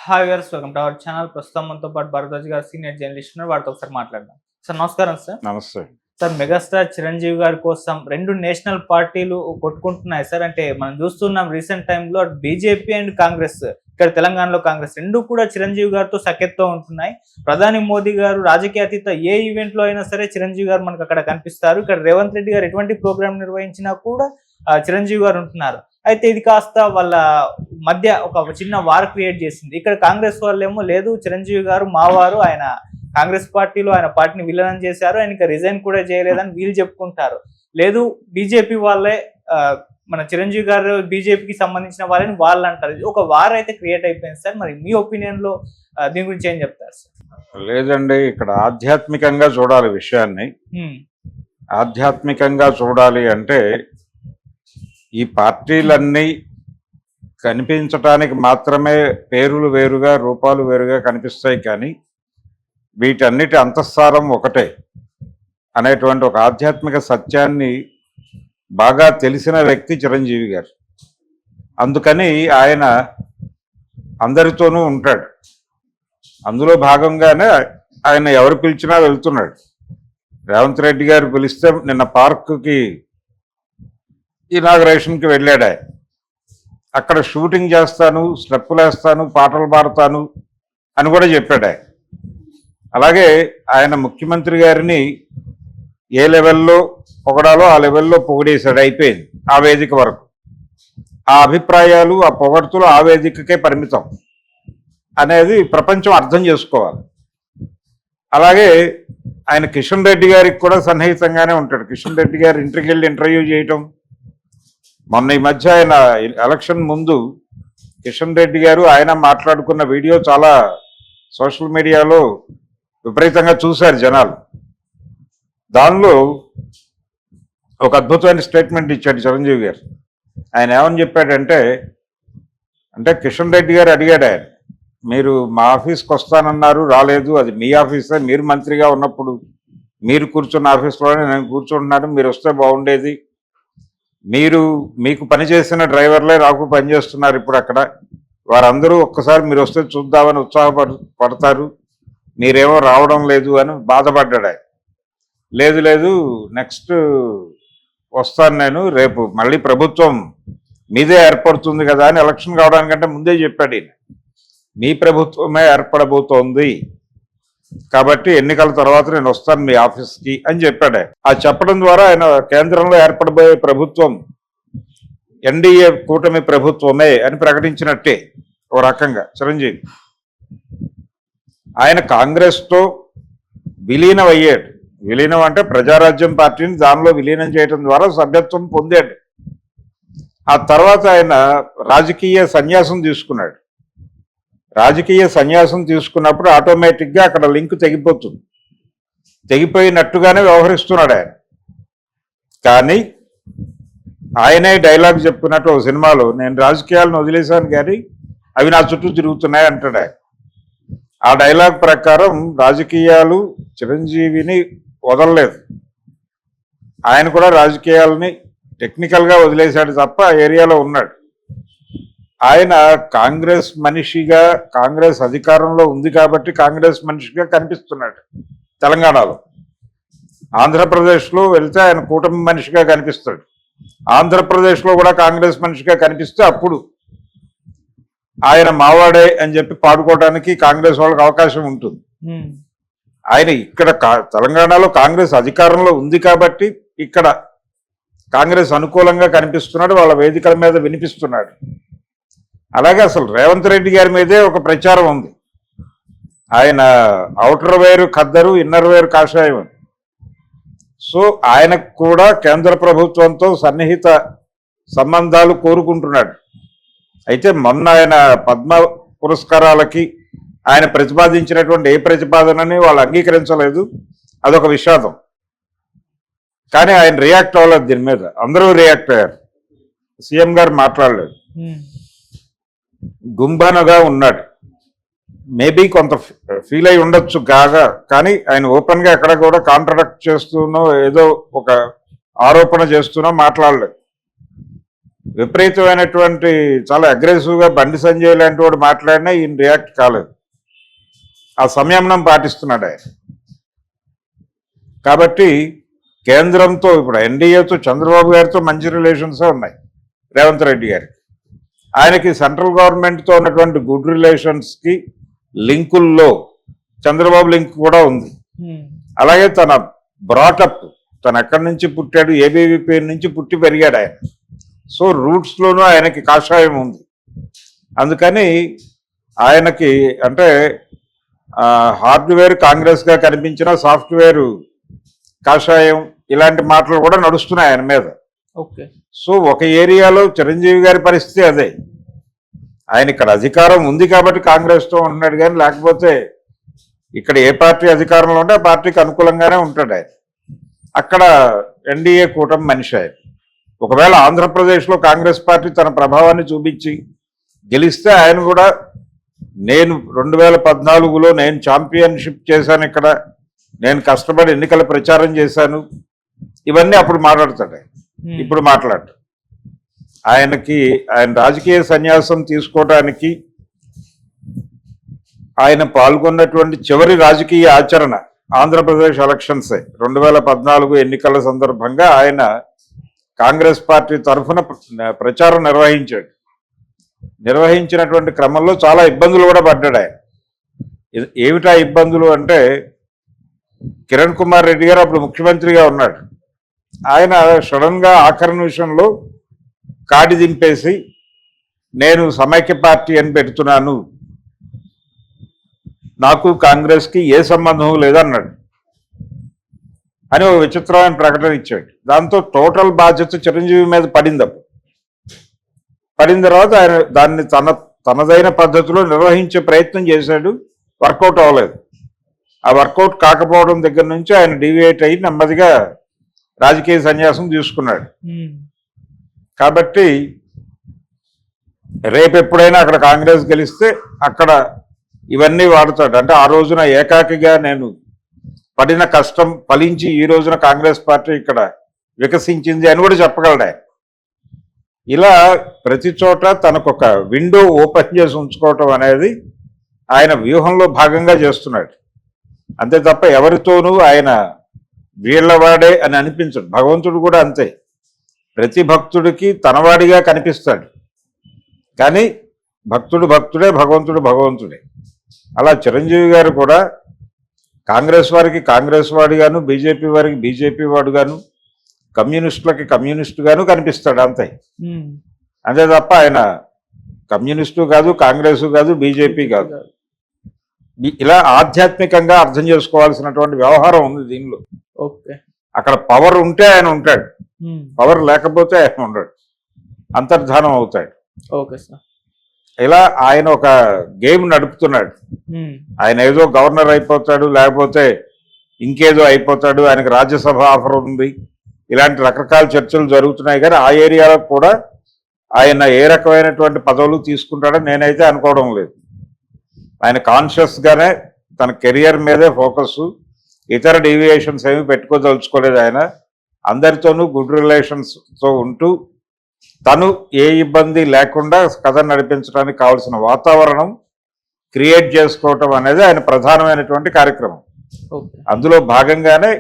Hi viewers, welcome to our channel. ప్రస్తుతం మనతో పాటు భరద్వాజ్ గారు సీనియర్ జర్నలిస్ట్ ఉన్నారు. వారితో ఒకసారి మాట్లాడదాం. సార్ నమస్కారం. సార్ నమస్తే. సార్, మెగాస్టార్ చిరంజీవి గారి కోసం రెండు నేషనల్ పార్టీలు కొట్టుకుంటున్నాయి సార్. అంటే మనం చూస్తున్నాం రీసెంట్ టైంలో బీజేపీ అండ్ కాంగ్రెస్, ఇక్కడ తెలంగాణలో కాంగ్రెస్ రెండు కూడా చిరంజీవి గారితో సఖ్యతతో ఉంటున్నాయి. ప్రధాని మోదీ గారు రాజకీయ అతీత ఏ ఈవెంట్ లో అయినా సరే చిరంజీవి గారు మనకు అక్కడ కనిపిస్తారు. ఇక్కడ రేవంత్ రెడ్డి గారు ఎటువంటి ప్రోగ్రామ్ నిర్వహించినా కూడా చిరంజీవి గారు ఉంటున్నారు. అయితే ఇది కాస్త వాళ్ళ మధ్య ఒక చిన్న వార్ క్రియేట్ చేసింది. ఇక్కడ కాంగ్రెస్ వాళ్ళేమో లేదు, చిరంజీవి గారు మావారు, ఆయన కాంగ్రెస్ పార్టీలో ఆయన పార్టీని విలీనం చేశారు, ఆయన రిజైన్ కూడా చేయలేదని వీళ్ళు చెప్పుకుంటారు. లేదు, బీజేపీ వాళ్ళే మన చిరంజీవి గారు బీజేపీకి సంబంధించిన వాళ్ళని వాళ్ళు అంటారు. ఒక వార్ అయితే క్రియేట్ అయిపోయింది సార్. మరి మీ ఒపీనియన్ లో దీని గురించి ఏం చెప్తారు సార్? లేదండి, ఇక్కడ ఆధ్యాత్మికంగా చూడాలి విషయాన్ని. ఆధ్యాత్మికంగా చూడాలి అంటే ఈ పార్టీలన్నీ కనిపించటానికి మాత్రమే పేర్లు వేరుగా రూపాలు వేరుగా కనిపిస్తాయి, కానీ వీటన్నిటి అంతఃసారం ఒకటే అనేటువంటి ఒక ఆధ్యాత్మిక సత్యాన్ని బాగా తెలిసిన వ్యక్తి చిరంజీవి గారు. అందుకని ఆయన అందరితోనూ ఉంటాడు. అందులో భాగంగానే ఆయన ఎవరు పిలిచినా వెళ్తున్నాడు. రేవంత్ రెడ్డి గారు పిలిస్తే నిన్న పార్కుకి ఇనాగరేషన్కి వెళ్ళాడు. అక్కడ షూటింగ్ చేస్తాను, స్టెప్పులు వేస్తాను, పాటలు పాడతాను అని కూడా చెప్పాడు. అలాగే ఆయన ముఖ్యమంత్రి గారిని ఏ లెవెల్లో పొగడాలో ఆ లెవెల్లో పొగిడేశాడు. అయిపోయింది ఆ వేదిక వరకు. ఆ అభిప్రాయాలు, ఆ పొగడ్తలు ఆ వేదికకే పరిమితం అనేది ప్రపంచం అర్థం చేసుకోవాలి. అలాగే ఆయన కిషన్ రెడ్డి గారికి కూడా సన్నిహితంగానే ఉంటాడు. కిషన్ రెడ్డి గారు ఇంటికి వెళ్ళి ఇంటర్వ్యూ చేయటం, మొన్న ఈ మధ్య ఆయన ఎలక్షన్ ముందు కిషన్ రెడ్డి గారు ఆయన మాట్లాడుకున్న వీడియో చాలా సోషల్ మీడియాలో విపరీతంగా చూశారు జనాలు. దానిలో ఒక అద్భుతమైన స్టేట్మెంట్ ఇచ్చాడు చిరంజీవి గారు. ఆయన ఏమని చెప్పాడంటే, కిషన్ రెడ్డి గారు అడిగాడు, ఆయన మీరు మా ఆఫీస్కి వస్తానన్నారు, రాలేదు, అది మీ ఆఫీసే, మీరు మంత్రిగా ఉన్నప్పుడు మీరు కూర్చున్న ఆఫీస్లోనే నేను కూర్చుంటున్నాను, మీరు వస్తే బాగుండేది, మీకు పనిచేసిన డ్రైవర్లే నాకు పనిచేస్తున్నారు ఇప్పుడు అక్కడ, వారందరూ ఒక్కసారి మీరు వస్తే చూద్దామని ఉత్సాహపడతారు, మీరేమో రావడం లేదు అని బాధపడ్డాడు. లేదు లేదు, నెక్స్ట్ వస్తాను నేను, రేపు మళ్ళీ ప్రభుత్వం మీదే ఏర్పడుతుంది కదా అని ఎలక్షన్ కావడానికంటే ముందే చెప్పాడు. మీ ప్రభుత్వమే ఏర్పడబోతోంది కాబట్టి ఎన్నికల తర్వాత నేను వస్తాను మీ ఆఫీస్కి అని చెప్పాడు. ఆ చెప్పడం ద్వారా ఆయన కేంద్రంలో ఏర్పడబోయే ప్రభుత్వం ఎన్డీఏ కూటమి ప్రభుత్వమే అని ప్రకటించినట్టే ఓ రకంగా చిరంజీవి. ఆయన కాంగ్రెస్తో విలీనం అయ్యాడు. విలీనం అంటే ప్రజారాజ్యం పార్టీని దానిలో విలీనం చేయడం ద్వారా సభ్యత్వం పొందాడు. ఆ తర్వాత ఆయన రాజకీయ సన్యాసం తీసుకున్నాడు. రాజకీయ సన్యాసం తీసుకున్నప్పుడు ఆటోమేటిక్గా అక్కడ లింక్ తెగిపోతుంది. తెగిపోయినట్టుగానే వ్యవహరిస్తున్నాడు ఆయన. కానీ ఆయనే డైలాగ్ చెప్పుకున్నట్టు ఒక సినిమాలో, నేను రాజకీయాలను వదిలేశాను కానీ అవి నా చుట్టూ తిరుగుతున్నాయి అంటాడు ఆయన. ఆ డైలాగ్ ప్రకారం రాజకీయాలు చిరంజీవిని వదలలేదు. ఆయన కూడా రాజకీయాలని టెక్నికల్గా వదిలేశాడు తప్ప ఆ ఏరియాలో ఉన్నాడు. ఆయన కాంగ్రెస్ మనిషిగా, కాంగ్రెస్ అధికారంలో ఉంది కాబట్టి కాంగ్రెస్ మనిషిగా కనిపిస్తున్నాడు తెలంగాణలో. ఆంధ్రప్రదేశ్లో వెళ్తే ఆయన కూటమి మనిషిగా కనిపిస్తాడు. ఆంధ్రప్రదేశ్లో కూడా కాంగ్రెస్ మనిషిగా కనిపిస్తే అప్పుడు ఆయన మావాడే అని చెప్పి పాడుకోవడానికి కాంగ్రెస్ వాళ్ళకి అవకాశం ఉంటుంది. ఆయన ఇక్కడ తెలంగాణలో కాంగ్రెస్ అధికారంలో ఉంది కాబట్టి ఇక్కడ కాంగ్రెస్ అనుకూలంగా కనిపిస్తున్నాడు, వాళ్ళ వేదికల మీద వినిపిస్తున్నాడు. అలాగే అసలు రేవంత్ రెడ్డి గారి మీదే ఒక ప్రచారం ఉంది, ఆయన ఔటర్ వేరు ఖద్దరు, ఇన్నర్ వేరు కాషాయం. సో ఆయనకు కూడా కేంద్ర ప్రభుత్వంతో సన్నిహిత సంబంధాలు కోరుకుంటున్నాడు. అయితే మొన్న ఆయన పద్మ పురస్కారాలకి ఆయన ప్రతిపాదించినటువంటి ఏ ప్రతిపాదనని వాళ్ళు అంగీకరించలేదు, అదొక విషాదం. కానీ ఆయన రియాక్ట్ అవ్వలేదు దీని మీద. అందరూ రియాక్ట్ అయ్యారు, సీఎం గారు మాట్లాడలేదు, గుంభనగా ఉన్నాడు. మేబీ కొంత ఫీల్ అయి ఉండొచ్చు కాగా, కానీ ఆయన ఓపెన్గా ఎక్కడ కూడా కాంట్రడక్ట్ చేస్తూనో ఏదో ఒక ఆరోపణ చేస్తూనో మాట్లాడలేదు. విపరీతమైనటువంటి చాలా అగ్రెసివ్గా బండి సంజయ్ లాంటి వాడు మాట్లాడినా ఈయన రియాక్ట్ కాలేదు. ఆ సంయమనం పాటిస్తున్నాడు ఆయన. కాబట్టి కేంద్రంతో ఇప్పుడు ఎన్డీఏతో చంద్రబాబు గారితో మంచి రిలేషన్సే ఉన్నాయి రేవంత్ రెడ్డి గారికి. ఆయనకి సెంట్రల్ గవర్నమెంట్తో ఉన్నటువంటి గుడ్ రిలేషన్స్కి లింకుల్లో చంద్రబాబు లింక్ కూడా ఉంది. అలాగే తన బ్రాటప్, తను ఎక్కడి నుంచి పుట్టాడు, ఏబీవీపీ నుంచి పుట్టి పెరిగాడు ఆయన. సో రూట్స్లోనూ ఆయనకి కాషాయం ఉంది. అందుకని ఆయనకి అంటే హార్డ్వేర్ కాంగ్రెస్గా కనిపించిన సాఫ్ట్వేర్ కాషాయం ఇలాంటి మాటలు కూడా నడుస్తున్నాయి ఆయన మీద. ఓకే. సో ఒక ఏరియాలో చిరంజీవి గారి పరిస్థితి అదే. ఆయన ఇక్కడ అధికారం ఉంది కాబట్టి కాంగ్రెస్తో ఉంటున్నాడు, కానీ లేకపోతే ఇక్కడ ఏ పార్టీ అధికారంలో ఉంటే ఆ పార్టీకి అనుకూలంగానే ఉంటాడు ఆయన. అక్కడ ఎన్డీఏ కూటమి మనిషి ఆయన. ఒకవేళ ఆంధ్రప్రదేశ్లో కాంగ్రెస్ పార్టీ తన ప్రభావాన్ని చూపించి గెలిస్తే ఆయన కూడా నేను 2014లో నేను ఛాంపియన్షిప్ చేశాను, ఇక్కడ నేను కష్టపడి ఎన్నికల ప్రచారం చేశాను, ఇవన్నీ అప్పుడు మాట్లాడతాడు ఆయన. ఇప్పుడు మాట్లాడు. ఆయన రాజకీయ సన్యాసం తీసుకోవడానికి ఆయన పాల్గొన్నటువంటి చివరి రాజకీయ ఆచరణ ఆంధ్రప్రదేశ్ ఎలక్షన్సే. 2014 ఎన్నికల సందర్భంగా ఆయన కాంగ్రెస్ పార్టీ తరఫున ప్రచారం నిర్వహించినటువంటి క్రమంలో చాలా ఇబ్బందులు కూడా పడ్డాడు ఆయన. ఏమిటా ఇబ్బందులు అంటే, కిరణ్ కుమార్ రెడ్డి గారు అప్పుడు ముఖ్యమంత్రిగా ఉన్నాడు. ఆయన సడన్ గా ఆఖరి నిమిషంలో కాడి దింపేసి నేను సమైక్య పార్టీ అని పెడుతున్నాను, నాకు కాంగ్రెస్కి ఏ సంబంధం లేదన్నాడు అని ఒక విచిత్రమైన ప్రకటన ఇచ్చాడు. దాంతో టోటల్ బాధ్యత చిరంజీవి మీద పడిన తర్వాత ఆయన దాన్ని తనదైన పద్ధతిలో నిర్వహించే ప్రయత్నం చేశాడు. వర్కౌట్ అవ్వలేదు. ఆ వర్కౌట్ కాకపోవడం దగ్గర నుంచి ఆయన డీవియేట్ అయ్యి నెమ్మదిగా రాజకీయ సన్యాసం తీసుకున్నాడు. కాబట్టి రేపు ఎప్పుడైనా అక్కడ కాంగ్రెస్ గెలిస్తే అక్కడ ఇవన్నీ వాడుతాడు. అంటే ఆ రోజున ఏకాకిగా నేను పడిన కష్టం ఫలించి ఈ రోజున కాంగ్రెస్ పార్టీ ఇక్కడ వికసించింది అని కూడా చెప్పగలడు ఆయన. ఇలా ప్రతి చోట తనకు ఒక విండో ఓపెన్ చేసి ఉంచుకోవటం అనేది ఆయన వ్యూహంలో భాగంగా చేస్తున్నాడు. అంతే తప్ప ఎవరితోనూ ఆయన వీళ్ళవాడే అని అనిపించడు. భగవంతుడు కూడా అంతే. ప్రతి భక్తుడికి తనవాడిగా కనిపిస్తాడు, కానీ భక్తుడు భక్తుడే, భగవంతుడు భగవంతుడే. అలా చిరంజీవి గారు కూడా కాంగ్రెస్ వారికి కాంగ్రెస్ వాడిగాను, బీజేపీ వారికి బీజేపీ వాడుగాను, కమ్యూనిస్టులకి కమ్యూనిస్టుగాను కనిపిస్తాడు అంతే. అంతే తప్ప ఆయన కమ్యూనిస్టు కాదు, కాంగ్రెస్ కాదు, బీజేపీ కాదు. ఇలా ఆధ్యాత్మికంగా అర్థం చేసుకోవాల్సినటువంటి వ్యవహారం ఉంది దీనిలో. అక్కడ పవర్ ఉంటే ఆయన ఉంటాడు, పవర్ లేకపోతే ఆయన ఉండడు, అంతర్ధానం అవుతాడు. ఇలా ఆయన ఒక గేమ్ నడుపుతున్నాడు. ఆయన ఏదో గవర్నర్ అయిపోతాడు, లేకపోతే ఇంకేదో అయిపోతాడు, ఆయనకు రాజ్యసభ ఆఫర్ ఉంది, ఇలాంటి రకరకాల చర్చలు జరుగుతున్నాయి. కానీ ఆ ఏరియాలో కూడా ఆయన ఏ రకమైనటువంటి పదవులు తీసుకుంటాడని నేనైతే అనుకోవడం లేదు. ఆయన కాన్షియస్గానే తన కెరియర్ మీదే ఫోకస్, ఇతర డీవియేషన్స్ ఏమి పెట్టుకోదలుచుకోలేదు. ఆయన అందరితోనూ గుడ్ రిలేషన్స్తో ఉంటూ తను ఏ ఇబ్బంది లేకుండా కథ నడిపించడానికి కావాల్సిన వాతావరణం క్రియేట్ చేసుకోవటం అనేది ఆయన ప్రధానమైనటువంటి కార్యక్రమం. అందులో భాగంగానే